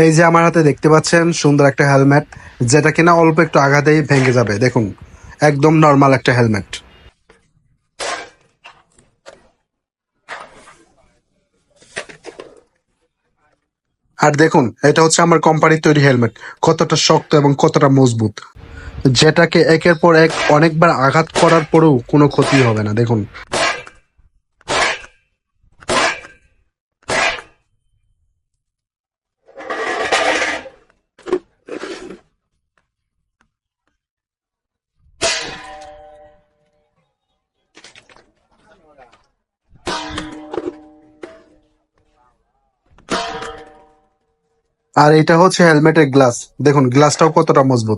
এই যে আমার হাতে দেখতে পাচ্ছেন সুন্দর একটা হেলমেট, যেটা কিনা অল্প একটু আঘাতেই ভেঙে যাবে। দেখুন, একদম নর্মাল একটা হেলমেট। আর দেখুন, এটা হচ্ছে আমার কোম্পানির তৈরি হেলমেট, কতটা শক্ত এবং কতটা মজবুত, যেটাকে একের পর এক অনেকবার আঘাত করার পরেও কোনো ক্ষতি হবে না। দেখুন, আর এটা হচ্ছে হেলমেটের গ্লাস। দেখুন গ্লাসটাও কতটা মজবুত।